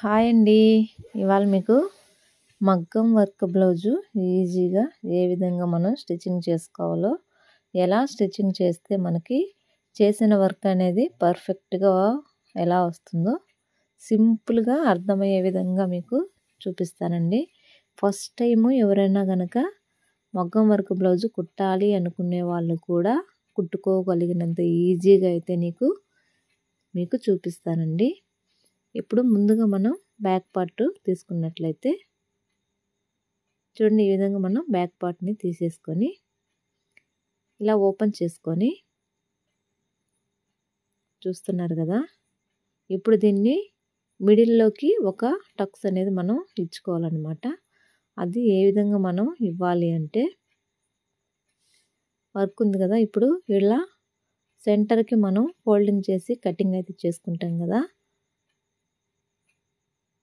Hi అండి. ఇవాళ మీకు మగ్గం వర్క్ బ్లౌజు ఈజీగా ఏ విధంగా మనం స్టిచ్చింగ్ చేసుకోవాలో, ఎలా స్టిచ్చింగ్ చేస్తే మనకి చేసిన వర్క్ అనేది పర్ఫెక్ట్గా ఎలా వస్తుందో సింపుల్గా అర్థమయ్యే విధంగా మీకు చూపిస్తానండి. ఫస్ట్ టైము ఎవరైనా కనుక మగ్గం వర్క్ బ్లౌజు కుట్టాలి అనుకునే వాళ్ళు కూడా కుట్టుకోగలిగినంత ఈజీగా అయితే మీకు చూపిస్తానండి. ఇప్పుడు ముందుగా మనం బ్యాక్ పార్ట్ తీసుకున్నట్లయితే చూడండి, ఈ విధంగా మనం బ్యాక్ పార్ట్ని తీసేసుకొని ఇలా ఓపెన్ చేసుకొని చూస్తున్నారు కదా. ఇప్పుడు దీన్ని మిడిల్లోకి ఒక టక్స్ అనేది మనం ఇచ్చుకోవాలన్నమాట. అది ఏ విధంగా మనం ఇవ్వాలి అంటే, వర్క్ ఉంది కదా, ఇప్పుడు ఇలా సెంటర్కి మనం ఫోల్డింగ్ చేసి కటింగ్ అయితే చేసుకుంటాం కదా,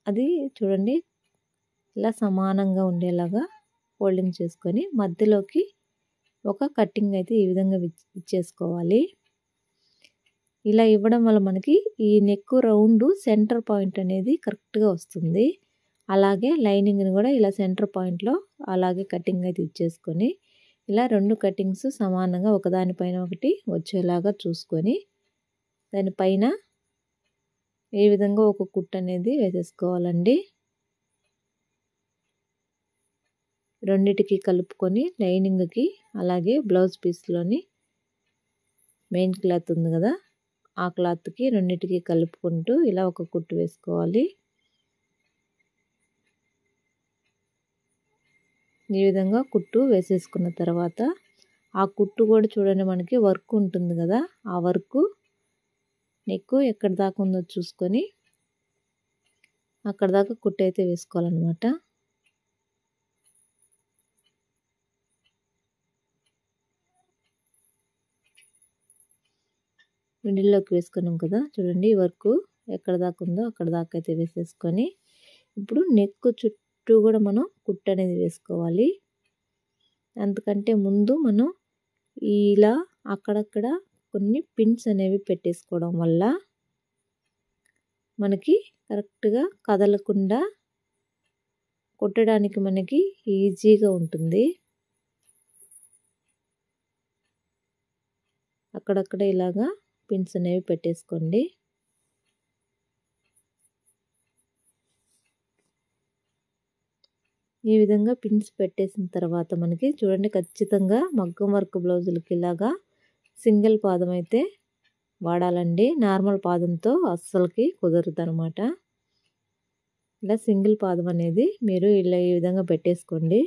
అది చూడండి ఇలా సమానంగా ఉండేలాగా ఫోల్డింగ్ చేసుకొని మధ్యలోకి ఒక కటింగ్ అయితే ఈ విధంగా ఇచ్చేసుకోవాలి. ఇలా ఇవ్వడం వల్ల మనకి ఈ నెక్ రౌండ్ సెంటర్ పాయింట్ అనేది కరెక్ట్గా వస్తుంది. అలాగే లైనింగ్ని కూడా ఇలా సెంటర్ పాయింట్లో అలాగే కటింగ్ అయితే ఇచ్చేసుకొని ఇలా రెండు కటింగ్స్ సమానంగా ఒకదానిపైన ఒకటి వచ్చేలాగా చూసుకొని దానిపైన ఈ విధంగా ఒక కుట్టు అనేది వేసేసుకోవాలండి. రెండిటికి కలుపుకొని లైనింగ్కి అలాగే బ్లౌజ్ పీస్లోని మెయిన్ క్లాత్ ఉంది కదా, ఆ క్లాత్కి రెండిటికి కలుపుకుంటూ ఇలా ఒక కుట్టు వేసుకోవాలి. ఈ విధంగా కుట్టు వేసేసుకున్న తర్వాత ఆ కుట్టు కూడా చూడండి, మనకి వర్క్ ఉంటుంది కదా, ఆ వర్క్ నెక్ ఎక్కడ దాకా ఉందో చూసుకొని అక్కడ దాకా కుట్టు అయితే వేసుకోవాలన్నమాట. మిడిల్లోకి వేసుకున్నాం కదా, చూడండి వర్క్ ఎక్కడ దాకా ఉందో అక్కడ దాకా అయితే వేసేసుకొని ఇప్పుడు నెక్ చుట్టూ కూడా మనం కుట్టు అనేది వేసుకోవాలి. అందుకంటే ముందు మనం ఇలా అక్కడక్కడ కొన్ని పిన్స్ అనేవి పెట్టేసుకోవడం వల్ల మనకి కరెక్ట్గా కదలకుండా కుట్టడానికి మనకి ఈజీగా ఉంటుంది. అక్కడక్కడ ఇలాగా పిన్స్ అనేవి పెట్టేసుకోండి. ఈ విధంగా పిన్స్ పెట్టేసిన తర్వాత మనకి చూడండి, ఖచ్చితంగా మగ్గం వర్క్ బ్లౌజులకి ఇలాగా సింగిల్ పాదం అయితే వాడాలండి. నార్మల్ పాదంతో అస్సలకి కుదరదు అనమాట. ఇలా సింగిల్ పాదం అనేది మీరు ఇలా ఈ విధంగా పెట్టేసుకోండి.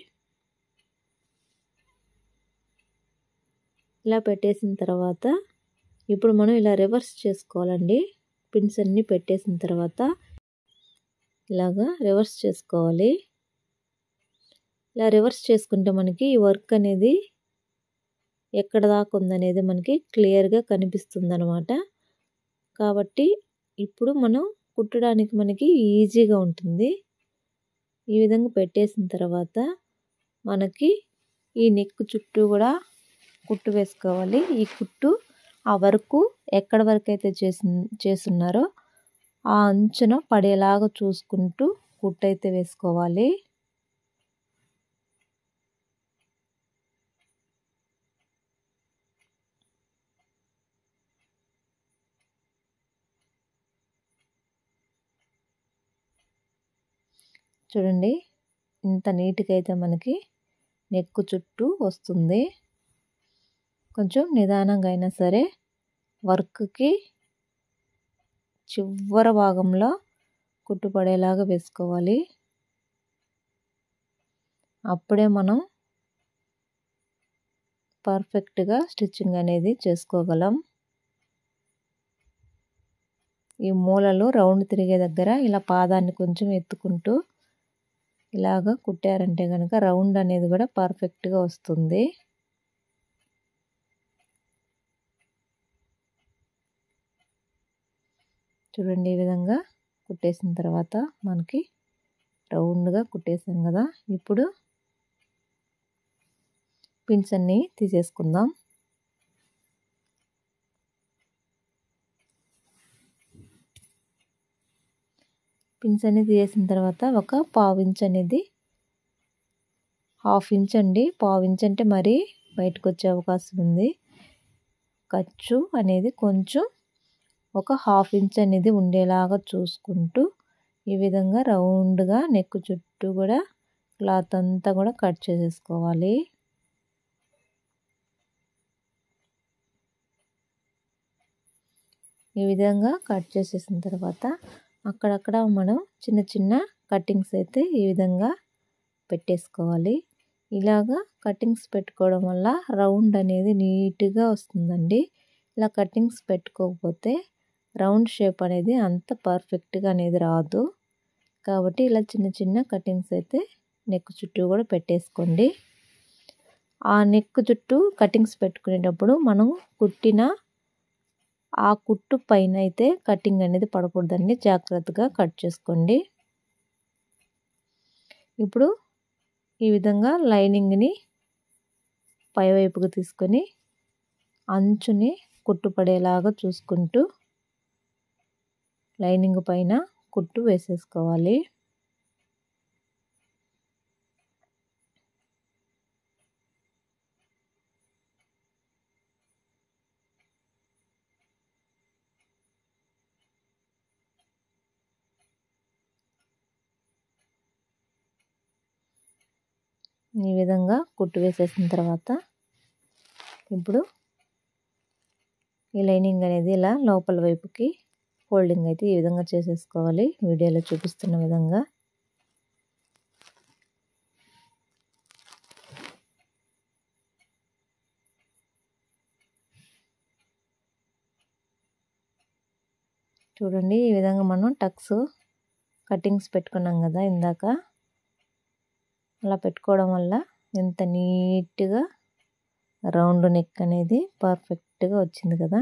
ఇలా పెట్టేసిన తర్వాత ఇప్పుడు మనం ఇలా రివర్స్ చేసుకోవాలండి. పిన్స్ అన్నీ పెట్టేసిన తర్వాత ఇలాగా రివర్స్ చేసుకోవాలి. ఇలా రివర్స్ చేసుకుంటే మనకి ఈ వర్క్ అనేది ఎక్కడ దాకా ఉందనేది మనకి క్లియర్గా కనిపిస్తుంది అనమాట. కాబట్టి ఇప్పుడు మనం కుట్టడానికి మనకి ఈజీగా ఉంటుంది. ఈ విధంగా పెట్టేసిన తర్వాత మనకి ఈ నెక్ చుట్టూ కూడా కుట్టు వేసుకోవాలి. ఈ కుట్టు ఆ వరకు ఎక్కడ వరకు అయితే చేస్తున్నారో ఆ అంచున పడేలాగా చూసుకుంటూ కుట్టు అయితే వేసుకోవాలి. చూడండి, ఇంత నీట్గా అయితే మనకి నెక్ చుట్టూ వస్తుంది. కొంచెం నిదానంగా అయినా సరే వర్క్కి చివరి భాగంలో కుట్టుపడేలాగా వేసుకోవాలి. అప్పుడే మనం పర్ఫెక్ట్గా స్టిచ్చింగ్ అనేది చేసుకోగలం. ఈ మూలలో రౌండ్ తిరిగే దగ్గర ఇలా పాదాన్ని కొంచెం ఎత్తుకుంటూ ఇలాగ కుట్టారంటే కనుక రౌండ్ అనేది కూడా పర్ఫెక్ట్గా వస్తుంది. చూడండి, ఈ విధంగా కుట్టేసిన తర్వాత మనకి రౌండ్గా కుట్టేసాం కదా. ఇప్పుడు పిన్స్ అన్నీ తీసేసుకుందాం. పిన్స్ అనేది వేసిన తర్వాత ఒక పావు ఇంచ్ అనేది, హాఫ్ ఇంచ్ అండి, పావు ఇంచ్ అంటే మరీ బయటకు వచ్చే అవకాశం ఉంది. ఖర్చు అనేది కొంచెం ఒక హాఫ్ ఇంచ్ అనేది ఉండేలాగా చూసుకుంటూ ఈ విధంగా రౌండ్గా నెక్ చుట్టూ కూడా క్లాత్ అంతా కూడా కట్ చేసేసుకోవాలి. ఈ విధంగా కట్ చేసేసిన తర్వాత అక్కడక్కడ మనం చిన్న చిన్న కటింగ్స్ అయితే ఈ విధంగా పెట్టేసుకోవాలి. ఇలాగా కటింగ్స్ పెట్టుకోవడం వల్ల రౌండ్ అనేది నీట్గా వస్తుందండి. ఇలా కటింగ్స్ పెట్టుకోకపోతే రౌండ్ షేప్ అనేది అంత పర్ఫెక్ట్గా అనేది రాదు. కాబట్టి ఇలా చిన్న చిన్న కటింగ్స్ అయితే నెక్ చుట్టూ కూడా పెట్టేసుకోండి. ఆ నెక్ చుట్టూ కటింగ్స్ పెట్టుకునేటప్పుడు మనం కుట్టిన ఆ కుట్టు పైన అయితే కటింగ్ అనేది పడకూడదండి, జాగ్రత్తగా కట్ చేసుకోండి. ఇప్పుడు ఈ విధంగా లైనింగ్ని పైవైపుకు తీసుకొని అంచుని కుట్టు పడేలాగా చూసుకుంటూ లైనింగ్ పైన కుట్టు వేసేసుకోవాలి. ఈ విధంగా కుట్టు వేసేసిన తర్వాత ఇప్పుడు ఈ లైనింగ్ అనేది ఇలా లోపల వైపుకి ఫోల్డింగ్ అయితే ఈ విధంగా చేసేసుకోవాలి, వీడియోలో చూపిస్తున్న విధంగా. చూడండి, ఈ విధంగా మనం టక్స్ కటింగ్స్ పెట్టుకున్నాం కదా ఇందాక, అలా పెట్టుకోవడం వల్ల ఎంత నీట్గా రౌండ్ నెక్ అనేది పర్ఫెక్ట్గా వచ్చింది కదా.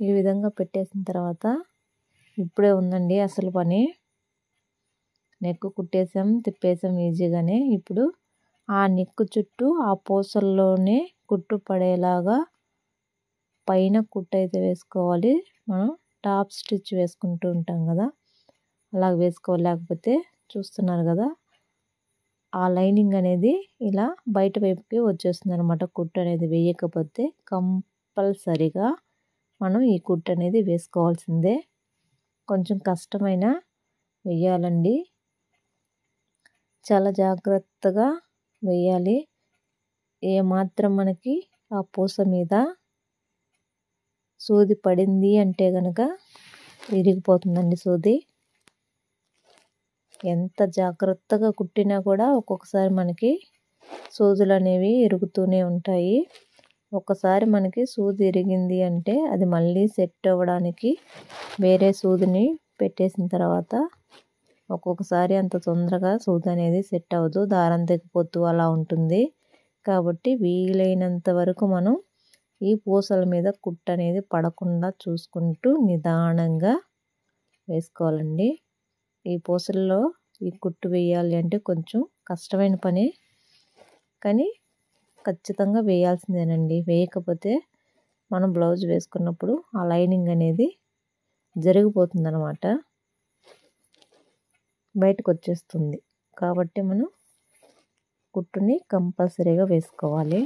ఈ విధంగా పెట్టేసిన తర్వాత ఇప్పుడే ఉందండి అసలు పని. నెక్ కుట్టేసాం, తిప్పేసాం ఈజీగానే. ఇప్పుడు ఆ నెక్ చుట్టూ ఆ పూసల్లోనే కుట్టు పడేలాగా పైన కుట్టు అయితే వేసుకోవాలి. మనం టాప్ స్టిచ్ వేసుకుంటూ ఉంటాం కదా, అలా వేసుకోవాలి. లేకపోతే చూస్తున్నారు కదా, ఆ లైనింగ్ అనేది ఇలా బయట వైపుకి వచ్చేస్తుంది అనమాట. కుట్టు అనేది వేయకపోతే కంపల్సరిగా మనం ఈ కుట్టు అనేది వేసుకోవాల్సిందే. కొంచెం కష్టమైన వేయాలండి, చాలా జాగ్రత్తగా వేయాలి. ఏమాత్రం మనకి ఆ పూస మీద సూది పడింది అంటే కనుక విరిగిపోతుందండి సూది. ఎంత జాగ్రత్తగా కుట్టినా కూడా ఒక్కొక్కసారి మనకి సూదులు అనేవి ఇరుగుతూనే ఉంటాయి. ఒక్కసారి మనకి సూది ఇరిగింది అంటే అది మళ్ళీ సెట్ అవ్వడానికి వేరే సూదిని పెట్టేసిన తర్వాత ఒక్కొక్కసారి అంత తొందరగా సూది అనేది సెట్ అవ్వదు, దారం తెగిపోతూ అలా ఉంటుంది. కాబట్టి వీలైనంత వరకు మనం ఈ పూసల మీద కుట్టు అనేది పడకుండా చూసుకుంటూ నిదానంగా వేసుకోవాలండి. ఈ పూసల్లో ఈ కుట్టు వేయాలి అంటే కొంచెం కష్టమైన పని, కానీ ఖచ్చితంగా వేయాల్సిందేనండి. వేయకపోతే మనం బ్లౌజ్ వేసుకున్నప్పుడు ఆ లైనింగ్ అనేది జరిగిపోతుందన్నమాట, బయటకు వచ్చేస్తుంది. కాబట్టి మనం కుట్టుని కంపల్సరీగా వేసుకోవాలి.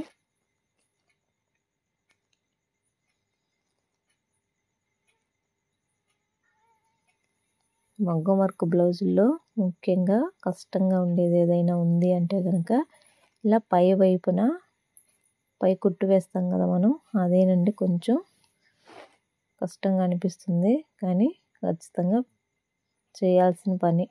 మగ్గం వర్క్ బ్లౌజుల్లో ముఖ్యంగా కష్టంగా ఉండేది ఏదైనా ఉంది అంటే కనుక ఇలా పై వైపున పై కుట్టు వేస్తాం కదా మనం, అదేనండి కొంచెం కష్టంగా అనిపిస్తుంది, కానీ ఖచ్చితంగా చేయాల్సిన పని.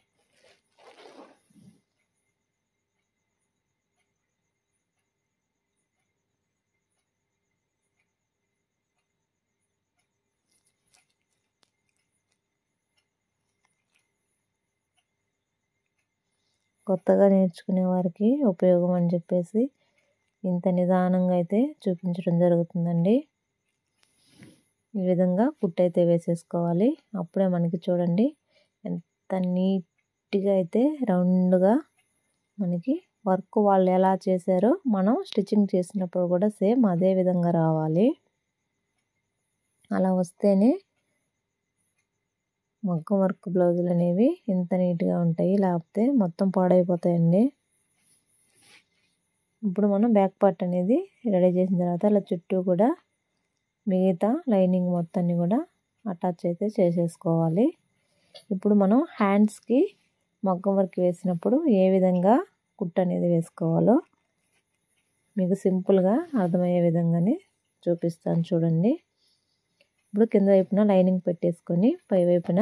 కొత్తగా నేర్చుకునే వారికి ఉపయోగం అని చెప్పేసి ఇంత నిదానంగా అయితే చూపించడం జరుగుతుందండి. ఈ విధంగా కుట్టు అయితే వేసేసుకోవాలి. అప్పుడే మనకి చూడండి ఎంత నీట్గా అయితే రౌండ్గా మనకి వర్క్ వాళ్ళు ఎలా చేశారో మనం స్టిచ్చింగ్ చేసినప్పుడు కూడా సేమ్ అదే విధంగా రావాలి. అలా వస్తేనే మగ్గం వర్క్ బ్లౌజులు అనేవి ఇంత నీట్గా ఉంటాయి, లేకపోతే మొత్తం పాడైపోతాయండి. ఇప్పుడు మనం బ్యాక్ పార్ట్ అనేది రెడీ చేసిన తర్వాత అలా చుట్టూ కూడా మిగతా లైనింగ్ మొత్తాన్ని కూడా అటాచ్ అయితే చేసేసుకోవాలి. ఇప్పుడు మనం హ్యాండ్స్కి మగ్గం వర్క్ వేసినప్పుడు ఏ విధంగా కుట్టు అనేది వేసుకోవాలో మీకు సింపుల్గా అర్థమయ్యే విధంగానే చూపిస్తాను చూడండి. ఇప్పుడు కింద వైపున లైనింగ్ పెట్టేసుకొని పై వైపున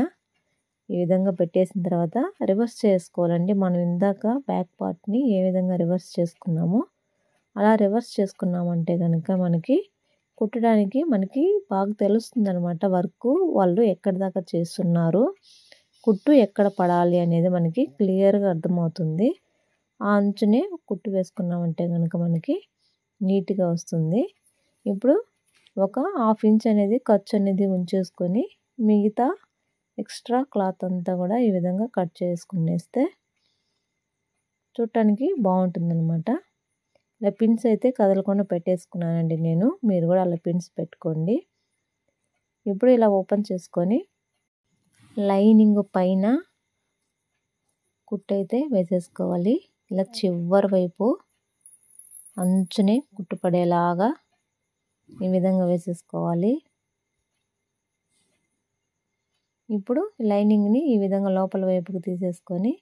ఈ విధంగా పెట్టేసిన తర్వాత రివర్స్ చేసుకోవాలండి. మనం ఇందాక బ్యాక్ పార్ట్ని ఏ విధంగా రివర్స్ చేసుకున్నామో అలా రివర్స్ చేసుకున్నామంటే కనుక మనకి కుట్టడానికి మనకి బాగా తెలుస్తుంది అనమాట. వర్క్ వాళ్ళు ఎక్కడి దాకా చేస్తున్నారు, కుట్టు ఎక్కడ పడాలి అనేది మనకి క్లియర్గా అర్థమవుతుంది. ఆ అంచునే కుట్టు వేసుకున్నామంటే కనుక మనకి నీట్గా వస్తుంది. ఇప్పుడు ఒక 1/2 ఇంచ్ అనేది ఖర్చు అనేది ఉంచేసుకొని మిగతా ఎక్స్ట్రా క్లాత్ అంతా కూడా ఈ విధంగా కట్ చేసుకునేస్తే చూడటానికి బాగుంటుందన్నమాట. ఇలా పిన్స్ అయితే కదలకుండా పెట్టేసుకున్నానండి నేను, మీరు కూడా అలా పిన్స్ పెట్టుకోండి. ఇప్పుడు ఇలా ఓపెన్ చేసుకొని లైనింగ్ పైన కుట్టు అయితే వేసేసుకోవాలి. ఇలా చివరి వైపు అంచునే కుట్టు పడేలాగా ఈ విధంగా వేసేసుకోవాలి. ఇప్పుడు లైనింగ్ని ఈ విధంగా లోపల వైపుకు తీసేసుకొని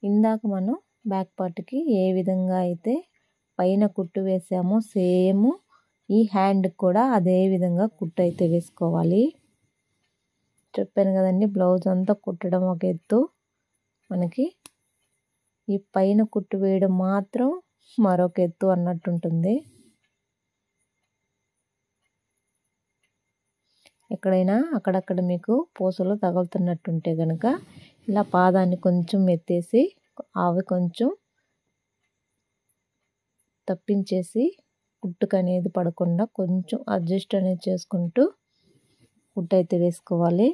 ఇందాక మనం బ్యాక్ పార్ట్కి ఏ విధంగా అయితే పైన కుట్టు వేసామో సేమ్ ఈ హ్యాండ్ కూడా అదే విధంగా కుట్టు అయితే వేసుకోవాలి. చెప్పాను కదండి, బ్లౌజ్ అంతా కుట్టడం ఒక ఎత్తు, మనకి ఈ పైన కుట్టు వేయడం మాత్రం మరొక ఎత్తు అన్నట్టు ఉంటుంది. ఎక్కడైనా అక్కడక్కడ మీకు పూసలు తగులుతున్నట్టుంటే కనుక ఇలా పాదాన్ని కొంచెం ఎత్తేసి అవి కొంచెం తప్పించేసి కుట్టుకు అనేది పడకుండా కొంచెం అడ్జస్ట్ అనేది చేసుకుంటూ కుట్టు అయితే వేసుకోవాలి.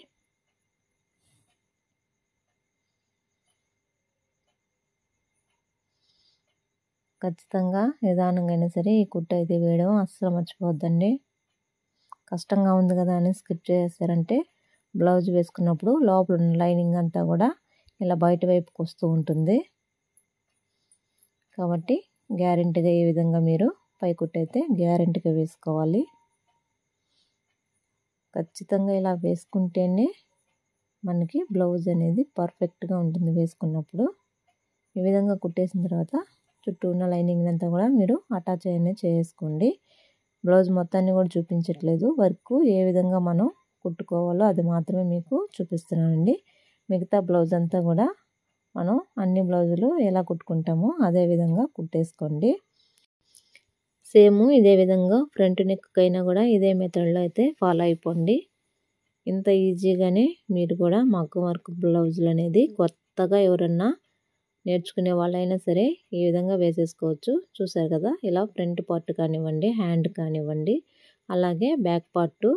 ఖచ్చితంగా నిదానంగా అయినా సరే ఈ కుట్టు అయితే వేయడం అస్సలు మర్చిపోవద్దండి. కష్టంగా ఉంది కదా అని స్కిప్ చేశారంటే బ్లౌజ్ వేసుకున్నప్పుడు లోపల ఉన్న లైనింగ్ అంతా కూడా ఇలా బయట వైపుకి వస్తూ ఉంటుంది. కాబట్టి గ్యారెంటీగా ఈ విధంగా మీరు పై కుట్టు అయితే గ్యారెంటీగా వేసుకోవాలి. ఖచ్చితంగా ఇలా వేసుకుంటేనే మనకి బ్లౌజ్ అనేది పర్ఫెక్ట్గా ఉంటుంది వేసుకున్నప్పుడు. ఈ విధంగా కుట్టేసిన తర్వాత చుట్టూ ఉన్న లైనింగ్ అంతా కూడా మీరు అటాచ్ అనేది చేసుకోండి. బ్లౌజ్ మొత్తాన్ని కూడా చూపించట్లేదు, వర్క్ ఏ విధంగా మనం కుట్టుకోవాలో అది మాత్రమే మీకు చూపిస్తున్నానండి. మిగతా బ్లౌజ్ అంతా కూడా మనం అన్ని బ్లౌజులు ఎలా కుట్టుకుంటామో అదే విధంగా కుట్టేసుకోండి. సేమ్ ఇదే విధంగా ఫ్రంట్ నెక్ అయినా కూడా ఇదే మెథడ్లో అయితే ఫాలో అయిపోండి. ఇంత ఈజీగానే మీరు కూడా మగ్గం వర్క్ బ్లౌజులు అనేది కొత్తగా ఎవరన్నా నేర్చుకునే వాళ్ళైనా సరే ఈ విధంగా వేసేసుకోవచ్చు. చూసారు కదా, ఇలా ఫ్రంట్ పార్ట్ కానివ్వండి, హ్యాండ్ కానివ్వండి, అలాగే బ్యాక్ పార్ట్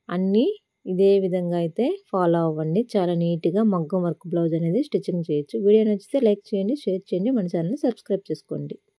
అన్నీ ఇదే విధంగా అయితే ఫాలో అవ్వండి. చాలా నీట్గా మగ్గం వర్క్ బ్లౌజ్ అనేది స్టిచ్చింగ్ చేయొచ్చు. వీడియో నచ్చితే లైక్ చేయండి, షేర్ చేయండి, మన ఛానల్ని సబ్స్క్రైబ్ చేసుకోండి.